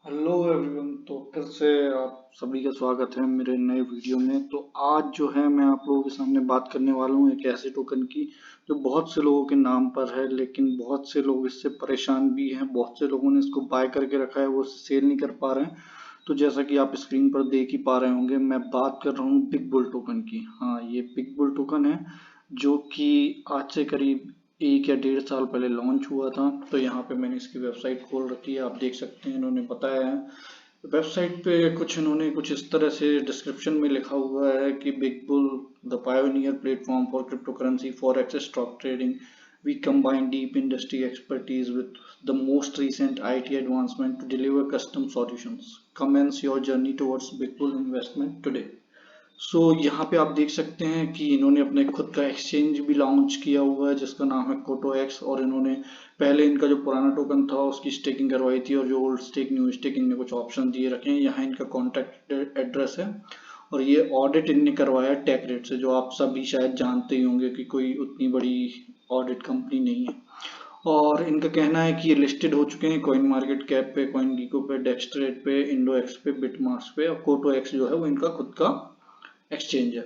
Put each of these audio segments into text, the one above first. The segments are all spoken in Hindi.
Hello everyone. तो फिर से आप सभी का स्वागत है मेरे नए वीडियो में। तो आज जो है मैं आप लोगों के सामने बात करने वाला हूँ एक ऐसे टोकन की जो बहुत से लोगों के नाम पर है, लेकिन बहुत से लोग इससे परेशान भी हैं। बहुत से लोगों ने इसको बाय करके रखा है, वो सेल नहीं कर पा रहे हैं। तो जैसा कि आप स्क्रीन पर देख ही पा रहे होंगे, मैं बात कर रहा हूँ बिग बुल टोकन की। हाँ, ये बिग बुल टोकन है जो कि आज से करीब 1 या 1.5 साल पहले लॉन्च हुआ था। तो यहाँ पे मैंने इसकी वेबसाइट खोल रखी है, आप देख सकते हैं। इन्होंने बताया है वेबसाइट पे इन्होंने कुछ इस तरह से डिस्क्रिप्शन में लिखा हुआ है कि Big Bull the pioneer platform for crypto currency forex stock trading, we combine deep industry expertise with the most recent IT advancement to deliver custom solutions. Commence your journey towards Big Bull investment today. यहाँ पे आप देख सकते हैं कि इन्होंने अपने खुद का एक्सचेंज भी लॉन्च किया हुआ है जिसका नाम है कोटो एक्स। और इन्होंने पहले इनका जो पुराना टोकन था उसकी स्टेकिंग करवाई थी, और जो ओल्ड स्टेक न्यू स्टेक इनने कुछ ऑप्शन दिए रखे हैं। यहाँ इनका कॉन्टैक्ट एड्रेस है, और ये ऑडिट इनने करवाया टेक रेट से, जो आप सभी शायद जानते ही होंगे कि कोई उतनी बड़ी ऑडिट कंपनी नहीं है। और इनका कहना है कि ये लिस्टेड हो चुके हैं कॉइन मार्केट कैप पे, कॉइन गीको पे, डेक्सट्रेट पे, इंडो एक्स पे, बिटमार्क्स पे। और कोटो एक्स जो है वो इनका खुद का एक्सचेंज है।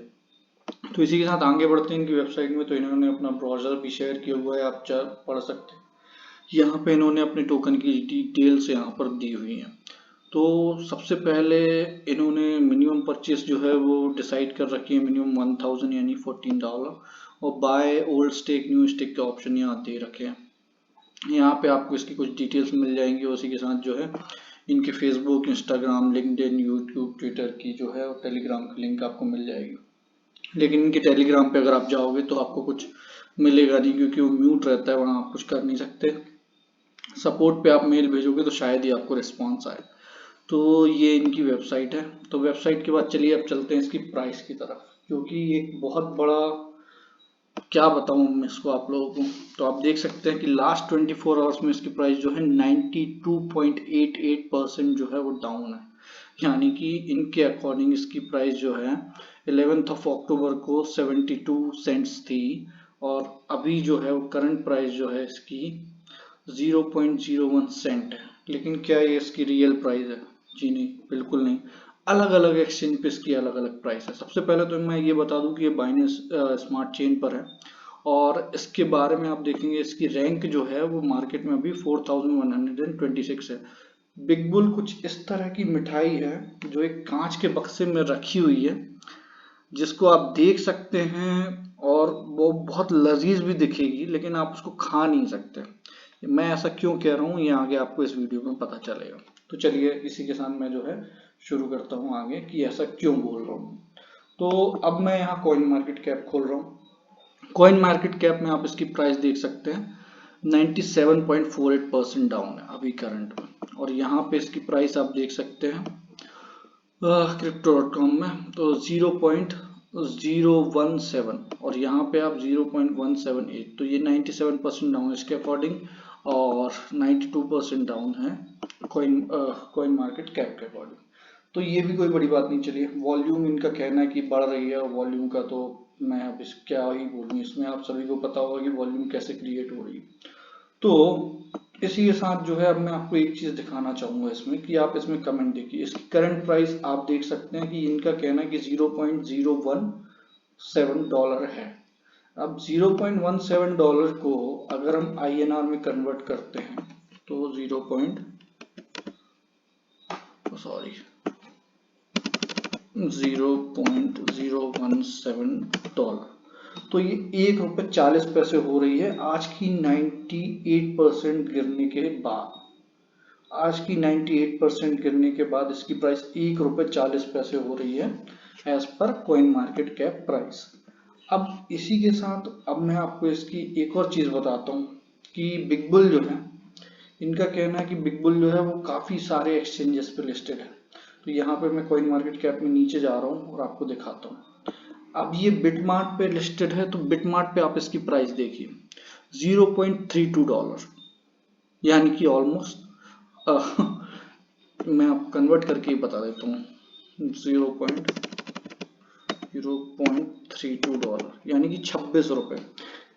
तो इसी के साथ आगे बढ़ते हैं इनकी वेबसाइट में। तो इन्होंने अपना ब्राउजर भी शेयर किया हुआ है, आप पढ़ सकते हैं। यहाँ पे इन्होंने अपने टोकन की डिटेल्स यहाँ पर दी हुई हैं। तो सबसे पहले इन्होंने मिनिमम परचेस जो है वो डिसाइड कर रखी है, मिनिमम 1000 यानी $14। और buy old stake new stake के ऑप्शन यहाँ दे रखे हैं। यहाँ पे आपको इसकी कुछ डिटेल्स मिल जाएंगी। उसी के साथ जो है इनके Facebook, Instagram, LinkedIn, YouTube, Twitter की जो है और टेलीग्राम की लिंक आपको मिल जाएगी। लेकिन इनके टेलीग्राम पे अगर आप जाओगे तो आपको कुछ मिलेगा नहीं, क्योंकि वो म्यूट रहता है, वहाँ आप कुछ कर नहीं सकते। सपोर्ट पे आप मेल भेजोगे तो शायद ही आपको रिस्पॉन्स आए। तो ये इनकी वेबसाइट है। तो वेबसाइट के बाद चलिए अब चलते हैं इसकी प्राइस की तरफ, क्योंकि एक बहुत बड़ा, क्या बताऊं मैं इसको आप लोगों को। तो आप देख सकते हैं कि लास्ट 24 आवर्स में इसकी प्राइस जो है 92.88% जो है वो डाउन है। यानी कि इनके अकॉर्डिंग इसकी प्राइस जो है 11th ऑफ अक्टूबर को 72 सेंट्स थी, और अभी जो है वो करंट प्राइस जो है इसकी 0.01 सेंट है। लेकिन क्या ये इसकी रियल प्राइस है? जी नहीं, बिल्कुल नहीं। अलग अलग एक्सचेंज पे इसकी अलग अलग प्राइस है। सबसे पहले तो मैं ये बता दूं कि ये बाइनेंस स्मार्ट चेन पर है, और इसके बारे में आप देखेंगे इसकी रैंक जो है वो मार्केट में अभी 4126 है। बिग बुल कुछ इस तरह की मिठाई है जो एक कांच के बक्से में रखी हुई है, जिसको आप देख सकते हैं, और वो बहुत लजीज भी दिखेगी, लेकिन आप उसको खा नहीं सकते। मैं ऐसा क्यों कह रहा हूँ ये आगे आपको इस वीडियो में पता चलेगा। तो चलिए इसी के साथ मैं जो है शुरू करता हूँ आगे कि ऐसा क्यों बोल रहा हूँ। तो अब मैं यहाँ कॉइन मार्केट कैप खोल रहा हूँ। कॉइन मार्केट कैप में आप इसकी प्राइस देख सकते हैं 97.48% डाउन है अभी करंट में। और यहाँ पे इसकी प्राइस आप देख सकते हैं crypto.com में, तो 0.017, और यहाँ पे आप 0.178। तो ये 97% डाउन है इसके अकॉर्डिंग, और 92% डाउन है कॉइन मार्केट कैप के अकॉर्डिंग। तो ये भी कोई बड़ी बात नहीं। चलिए, वॉल्यूम इनका कहना है कि बढ़ रही है, और वॉल्यूम का तो मैं अब इस क्या ही बोलूँ, इसमें आप सभी को पता होगा कि वॉल्यूम कैसे क्रिएट हो रही है। तो इसी के साथ जो है अब मैं आपको एक चीज दिखाना चाहूंगा इसमें, कि आप इसमें कमेंट देखिए। इसकी करंट प्राइस आप देख सकते हैं कि इनका कहना है कि $0.017 है। अब $0.17 को अगर हम INR में कन्वर्ट करते हैं तो 0.017, तो ये ₹1.40 हो रही है आज की 98% गिरने के बाद। आज की 98% गिरने के बाद इसकी प्राइस ₹1.40 हो रही है as per coin market cap price. अब इसी के साथ अब मैं आपको इसकी एक और चीज बताता हूँ कि बिग बुल जो है, इनका कहना है कि बिग बुल जो है वो काफी सारे एक्सचेंजेस पे लिस्टेड है। तो यहाँ पे मैं कॉइन मार्केट कैप में नीचे जा रहा हूँ और आपको दिखाता हूँ। अब ये बिटमार्ट पे लिस्टेड है, तो बिटमार्ट पे आप इसकी प्राइस देखिए $0.32, यानी कि ऑलमोस्ट मैं आपको कन्वर्ट करके ही बता देता हूँ, $0.32 यानी कि 26 रुपए।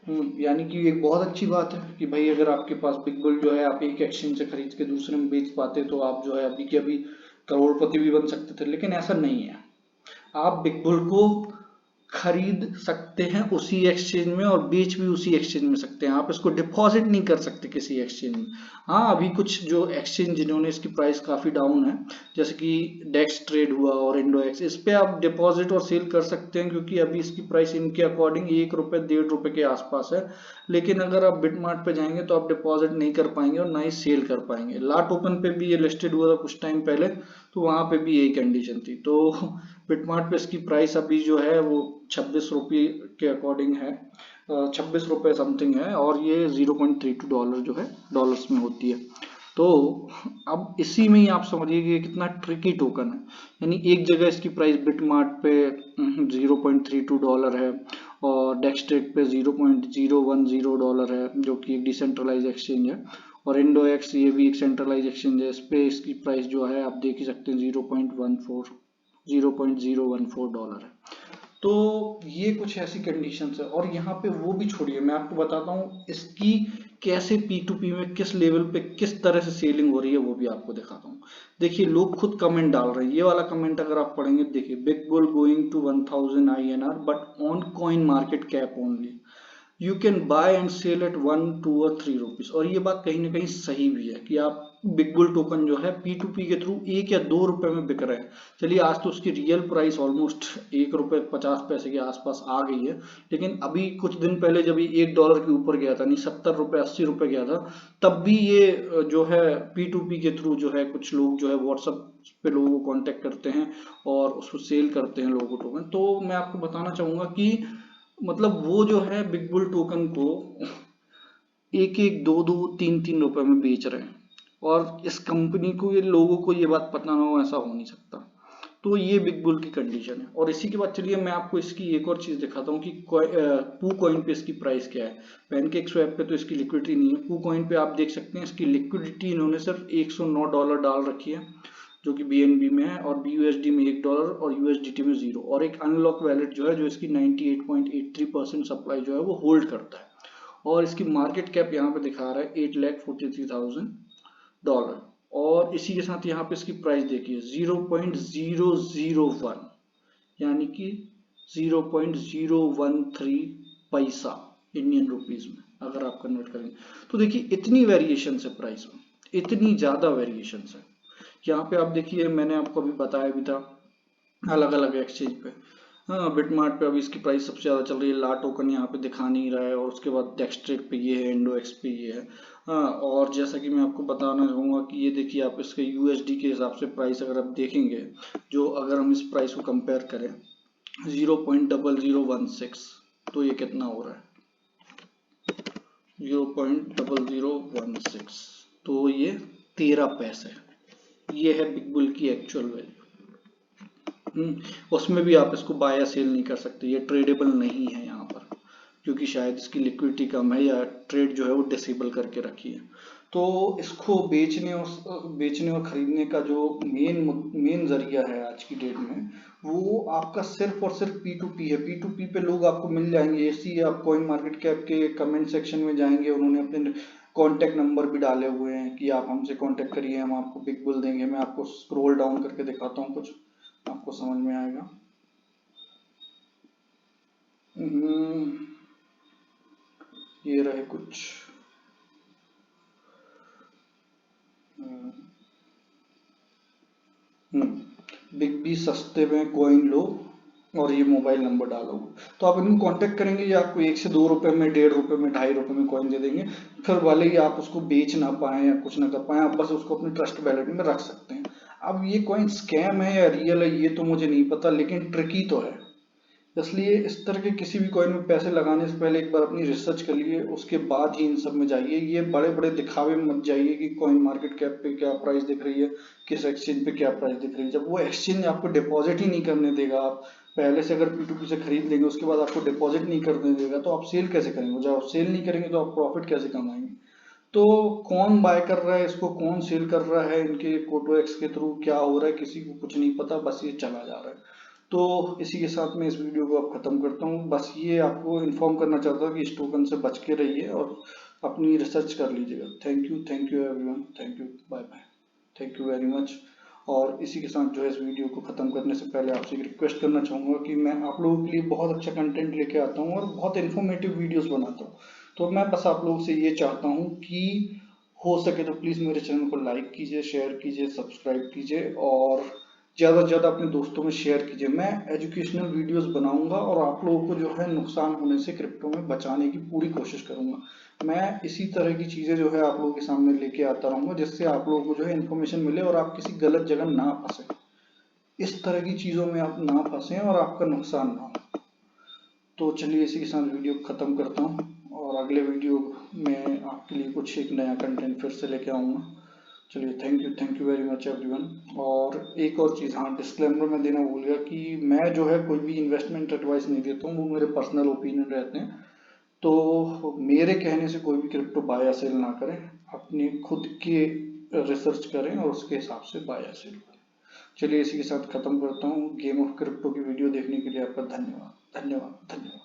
यानी कि एक बहुत अच्छी बात है कि भाई अगर आपके पास बिग बुल जो है आप एक एक्सचेंज से खरीद के दूसरे में बेच पाते तो आप जो है अभी के अभी करोड़पति भी बन सकते थे, लेकिन ऐसा नहीं है। आप बिग बुल को खरीद सकते हैं उसी एक्सचेंज में और बेच भी उसी एक्सचेंज में सकते हैं। आप इसको डिपॉजिट नहीं कर सकते किसी एक्सचेंज में। हाँ, अभी कुछ जो एक्सचेंज जिन्होंने इसकी प्राइस काफी डाउन है, जैसे कि डेक्स ट्रेड हुआ और इंडोएक्स, इस पे आप डिपॉजिट और सेल कर सकते हैं क्योंकि अभी इसकी प्राइस इनके अकॉर्डिंग ₹1 ₹1.5 के आसपास है। लेकिन अगर आप बिटमार्ट पे जाएंगे तो आप डिपॉजिट नहीं कर पाएंगे और ना ही सेल कर पाएंगे। लाट ओपन पे भी ये लिस्टेड हुआ था कुछ टाइम पहले, तो वहां पे भी यही कंडीशन थी। तो बिटमार्ट पे इसकी प्राइस अभी जो है वो ₹26 के अकॉर्डिंग है, ₹26 समथिंग है, और ये $0.32 जो है डॉलर्स में होती है। तो अब इसी में ही आप समझिए कि ये कितना ट्रिकी टोकन है। यानी एक जगह इसकी प्राइस बिटमार्ट पे $0.32 है और डेक्सट्रेट पे $0.010 है, जो कि एक डिसेंट्रलाइज एक्सचेंज है, और इंडोएक्स ये भी एक सेंट्रलाइज एक्सचेंज है। इस पे इसकी प्राइस जो है आप देख ही सकते हैं $0.014 है। तो ये कुछ ऐसी कंडीशंस है। और यहाँ पे वो भी छोड़िए, मैं आपको बताता हूँ इसकी कैसे P2P में किस लेवल पे किस तरह से सेलिंग हो रही है, वो भी आपको दिखाता हूँ। देखिए लोग खुद कमेंट डाल रहे हैं। ये वाला कमेंट अगर आप पढ़ेंगे, देखिए, Big Bull going to 1000 INR but on CoinMarketCap only, you can buy and sell at 1, 2 और 3 रुपीज। और ये बात कहीं ना कहीं सही भी है कि आप बिग बुल टोकन जो है P2P के थ्रू ₹1 या ₹2 में बिक रहे हैं। चलिए आज तो उसकी रियल प्राइस ऑलमोस्ट ₹1.50 के आसपास आ गई है, लेकिन अभी कुछ दिन पहले जब ये $1 के ऊपर गया था, नहीं ₹70 ₹80 गया था, तब भी ये जो है P2P के थ्रू जो है कुछ लोग जो है व्हाट्सएप पे लोगों को कांटेक्ट करते हैं और उसको सेल करते हैं लोगों को टोकन। तो मैं आपको बताना चाहूंगा कि मतलब वो जो है बिग बुल टोकन को 1, 1, 2, 2, 3, 3 रुपए में बेच रहे हैं, और इस कंपनी को, ये लोगों को ये बात पता ना हो, ऐसा हो नहीं सकता। तो ये बिग बुल की कंडीशन है। और इसी के बाद चलिए मैं आपको इसकी एक और चीज दिखाता हूँ कि पू कॉइन पे इसकी प्राइस क्या है। पैनकेक स्वैप पे तो इसकी लिक्विडिटी नहीं है, पू कॉइन पे आप देख सकते हैं इसकी लिक्विडिटी इन्होंने सिर्फ $109 डाल रखी है, जो कि BNB में है, और BUSD में $1 और USDT में 0, और एक अनलॉक वैलेट जो है जो इसकी 98.83% सप्लाई जो है वो होल्ड करता है। और इसकी मार्केट कैप यहाँ पे दिखा रहा है $8,43,000। और इसी के साथ यहाँ पे इसकी प्राइस देखिए 0.001, यानी कि 0.013 पैसा इंडियन रुपीज में अगर आप कन्वर्ट करेंगे। तो देखिए इतनी वेरिएशन है प्राइस में, इतनी ज्यादा वेरिएशन है। यहाँ पे आप देखिए, मैंने आपको अभी बताया भी था अलग अलग एक्सचेंज पे। हाँ, बिटमार्ट पे अभी इसकी प्राइस सबसे ज्यादा चल रही है, ला टोकन यहाँ पे दिखा नहीं रहा है, और उसके बाद डेक्सट्रेट पे ये है, इंडोएक्स पे ये है। हाँ, और जैसा कि मैं आपको बताना चाहूंगा कि ये देखिए आप इसके USD के हिसाब से प्राइस अगर आप देखेंगे, जो अगर हम इस प्राइस को कंपेयर करें 0.0016, तो ये कितना हो रहा है 0.0016, तो ये 13 पैसे। ये है बिग बुल की एक्चुअल वैल्यू। उसमें भी आप इसको बाय या सेल नहीं कर सकते, ये ट्रेडेबल नहीं है यहाँ पर, क्योंकि शायद इसकी लिक्विडिटी कम है या ट्रेड जो है वो डिसेबल करके रखी है। तो इसको बेचने और खरीदने का जो मेन जरिया है आज की डेट में, वो आपका सिर्फ और सिर्फ P2P है। P2P पे लोग आपको मिल जाएंगे। ऐसी आप कॉइन मार्केट कैप के कमेंट सेक्शन में जाएंगे, उन्होंने अपने कॉन्टेक्ट नंबर भी डाले हुए हैं कि आप हमसे कॉन्टेक्ट करिए, हम आपको बिग बुल देंगे। मैं आपको स्क्रॉल डाउन करके दिखाता हूँ, कुछ आपको समझ में आएगा। ये रहे कुछ। बिग बी सस्ते में कॉइन लो और ये मोबाइल नंबर डालो, तो आप इनको कांटेक्ट करेंगे, ये आपको 1 से 2 रुपए में, ₹1.5 में, ₹2.5 में कॉइन दे देंगे। फिर भले ही आप उसको बेच ना पाए या कुछ ना कर पाए, आप बस उसको अपने ट्रस्ट वैलेट में रख सकते हैं। अब ये कॉइन स्कैम है या रियल है ये तो मुझे नहीं पता, लेकिन ट्रिकी तो है। इसलिए इस तरह के किसी भी कॉइन में पैसे लगाने से पहले एक बार अपनी रिसर्च करिए, उसके बाद ही इन सब में जाइए। ये बड़े बड़े दिखावे में मत जाइए कि कॉइन मार्केट कैप पे क्या प्राइस दिख रही है, किस एक्सचेंज पे क्या प्राइस दिख रही है, जब वो एक्सचेंज आपको डिपॉजिट ही नहीं करने देगा। आप पहले से अगर P2P से खरीद लेंगे, उसके बाद आपको डिपॉजिट नहीं करने देगा, तो आप सेल कैसे करेंगे? जब आप सेल नहीं करेंगे तो आप प्रॉफिट कैसे कमाएंगे? तो कौन बाय कर रहा है इसको, कौन सेल कर रहा है, इनके कोटो एक्स के थ्रू क्या हो रहा है, किसी को कुछ नहीं पता, बस ये चला जा रहा है। तो इसी के साथ मैं इस वीडियो को अब खत्म करता हूँ। बस ये आपको इन्फॉर्म करना चाहता हूँ कि इस टोकन से बच के रहिए और अपनी रिसर्च कर लीजिएगा। Thank you everyone, thank you, bye bye, thank you very much. और इसी के साथ जो है इस वीडियो को ख़त्म करने से पहले आपसे एक रिक्वेस्ट करना चाहूँगा कि मैं आप लोगों के लिए बहुत अच्छा कंटेंट लेके आता हूँ और बहुत इन्फॉर्मेटिव वीडियोस बनाता हूँ। तो मैं बस आप लोगों से ये चाहता हूँ कि हो सके तो प्लीज़ मेरे चैनल को लाइक कीजिए, शेयर कीजिए, सब्सक्राइब कीजिए और ज़्यादा से ज़्यादा अपने दोस्तों में शेयर कीजिए। मैं एजुकेशनल वीडियोस बनाऊंगा और आप लोगों को जो है नुकसान होने से क्रिप्टो में बचाने की पूरी कोशिश करूंगा। मैं इसी तरह की चीज़ें जो है आप लोगों के सामने लेके आता रहूंगा, जिससे आप लोगों को जो है इन्फॉर्मेशन मिले और आप किसी गलत जगह ना फंसे। इस तरह की चीज़ों में आप ना फंसें और आपका नुकसान ना हो। तो चलिए इसी के साथ वीडियो खत्म करता हूँ और अगले वीडियो में आपके लिए कुछ एक नया कंटेंट फिर से लेके आऊँगा। चलिए thank you very much everyone. और एक और चीज़, हाँ, डिस्क्लेमर में देना भूल गया कि मैं जो है कोई भी इन्वेस्टमेंट एडवाइस नहीं देता हूँ, वो मेरे पर्सनल ओपिनियन रहते हैं। तो मेरे कहने से कोई भी क्रिप्टो बाय या सेल ना करें, अपनी खुद के रिसर्च करें और उसके हिसाब से बाय या सेल करें। चलिए इसी के साथ खत्म करता हूँ। गेम ऑफ क्रिप्टो की वीडियो देखने के लिए आपका धन्यवाद, धन्यवाद, धन्यवाद।